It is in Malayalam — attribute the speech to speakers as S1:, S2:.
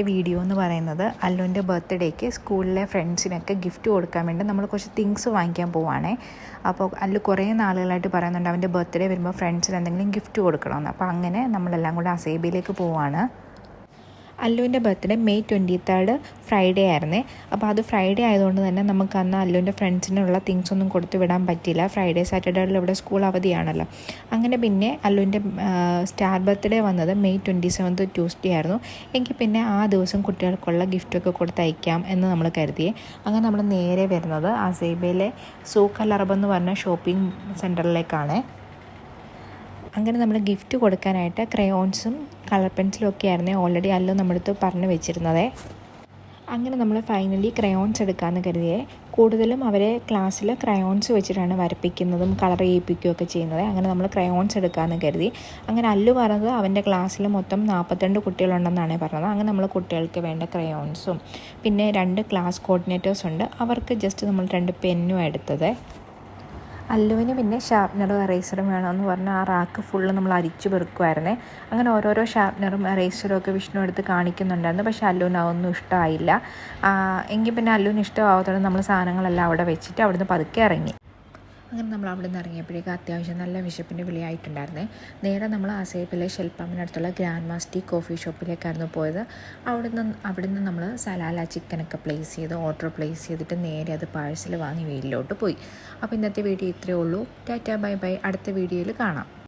S1: വീഡിയോ എന്ന് പറയുന്നത് അല്ലുവിൻ്റെ ബർത്ത്ഡേക്ക് സ്കൂളിലെ ഫ്രണ്ട്സിനൊക്കെ ഗിഫ്റ്റ് കൊടുക്കാൻ വേണ്ടി നമ്മൾ കുറച്ച് തിങ്സ് വാങ്ങിക്കാൻ പോവുകയാണേ. അപ്പോൾ അല്ലു കുറേ നാളുകളായിട്ട് പറയുന്നുണ്ട് അവൻ്റെ ബർത്ത്ഡേ വരുമ്പോൾ ഫ്രണ്ട്സിന് എന്തെങ്കിലും ഗിഫ്റ്റ് കൊടുക്കണമെന്ന്. അപ്പോൾ അങ്ങനെ നമ്മളെല്ലാം കൂടെ അസേബിയിലേക്ക് പോവുകയാണ്. അല്ലുവിൻ്റെ ബർത്ത്ഡേ മെയ് 23 ഫ്രൈഡേ ആയിരുന്നേ. അപ്പോൾ അത് ഫ്രൈഡേ ആയതുകൊണ്ട് തന്നെ നമുക്ക് അന്ന് അല്ലുവിൻ്റെ ഫ്രണ്ട്സിനുള്ള തിങ്സ് ഒന്നും കൊടുത്തു വിടാൻ പറ്റില്ല. ഫ്രൈഡേ സാറ്റർഡേയിൽ ഇവിടെ സ്കൂൾ അവധിയാണല്ലോ. അങ്ങനെ പിന്നെ അല്ലുവിൻ്റെ സ്റ്റാർ ബർത്ത്ഡേ വന്നത് മെയ് 27 ട്യൂസ്ഡേ ആയിരുന്നു. എങ്കിൽ പിന്നെ ആ ദിവസം കുട്ടികൾക്കുള്ള ഗിഫ്റ്റൊക്കെ കൊടുത്തയക്കാം എന്ന് നമ്മൾ കരുതിയേ. അങ്ങനെ നമ്മൾ നേരെ വരുന്നത് അസേബയിലെ സൂഖ് അൽ അറബ് എന്ന് പറഞ്ഞ ഷോപ്പിംഗ് സെൻറ്ററിലേക്കാണ്. അങ്ങനെ നമ്മൾ ഗിഫ്റ്റ് കൊടുക്കാനായിട്ട് ക്രയോൺസും കളർ പെൻസിലും ഒക്കെ ആയിരുന്നേ ഓൾറെഡി അല്ലു നമ്മുടെ അടുത്ത് പറഞ്ഞു വെച്ചിരുന്നത്. അങ്ങനെ നമ്മൾ ഫൈനലി ക്രയോൺസ് എടുക്കാമെന്ന് കരുതിയേ. കൂടുതലും അവരെ ക്ലാസ്സിൽ ക്രയോൺസ് വെച്ചിട്ടാണ് വരപ്പിക്കുന്നതും കളർ ചെയ്യിപ്പിക്കുകയൊക്കെ ചെയ്യുന്നത്. അങ്ങനെ നമ്മൾ ക്രയോൺസ് എടുക്കാമെന്ന് കരുതി. അങ്ങനെ അല്ലു പറഞ്ഞത് അവൻ്റെ ക്ലാസ്സിൽ മൊത്തം 42 കുട്ടികളുണ്ടെന്നാണ് പറഞ്ഞത്. അങ്ങനെ നമ്മൾ കുട്ടികൾക്ക് വേണ്ട ക്രയോൺസും പിന്നെ 2 ക്ലാസ് കോർഡിനേറ്റേഴ്സ് ഉണ്ട്, അവർക്ക് ജസ്റ്റ് നമ്മൾ 2 പെന്നും എടുത്തത്. അല്ലുവിന് പിന്നെ ഷാർപ്നറും എറേസറും വേണമെന്ന് പറഞ്ഞാൽ ആ റാക്ക് ഫുള്ള് നമ്മൾ അരിച്ചു പെറുക്കുമായിരുന്നേ. അങ്ങനെ ഓരോരോ ഷാർപ്നറും എറേസറും ഒക്കെ വിഷ്ണു എടുത്ത് കാണിക്കുന്നുണ്ടായിരുന്നു. പക്ഷേ അല്ലുവിന് അതൊന്നും ഇഷ്ടമായില്ല. എങ്കിൽ പിന്നെ അല്ലുവിന് ഇഷ്ടമാവാത്തതുകൊണ്ട് നമ്മൾ സാധനങ്ങളെല്ലാം അവിടെ വെച്ചിട്ട് അവിടുന്ന് പതുക്കെ ഇറങ്ങി. അങ്ങനെ നമ്മൾ അവിടെ നിന്ന് ഇറങ്ങിയപ്പോഴേക്കും അത്യാവശ്യം നല്ല വിശപ്പിൻ്റെ വിളിയായിട്ടുണ്ടായിരുന്നേ. നേരെ നമ്മൾ അസേബിലെ ഷെൽപ്പാമിനടുത്തുള്ള ഗ്രാൻഡ് മാസ്റ്റി കോഫി ഷോപ്പിലേക്കായിരുന്നു പോയത്. അവിടുന്ന് നമ്മൾ സലാല ചിക്കനൊക്കെ ഓർഡർ പ്ലേസ് ചെയ്തിട്ട് നേരെ അത് പാഴ്സൽ വാങ്ങി വീട്ടിലോട്ട് പോയി. അപ്പോൾ ഇന്നത്തെ വീഡിയോ ഇത്രയേ ഉള്ളൂ. Tata bye bye. അടുത്ത വീഡിയോയിൽ കാണാം.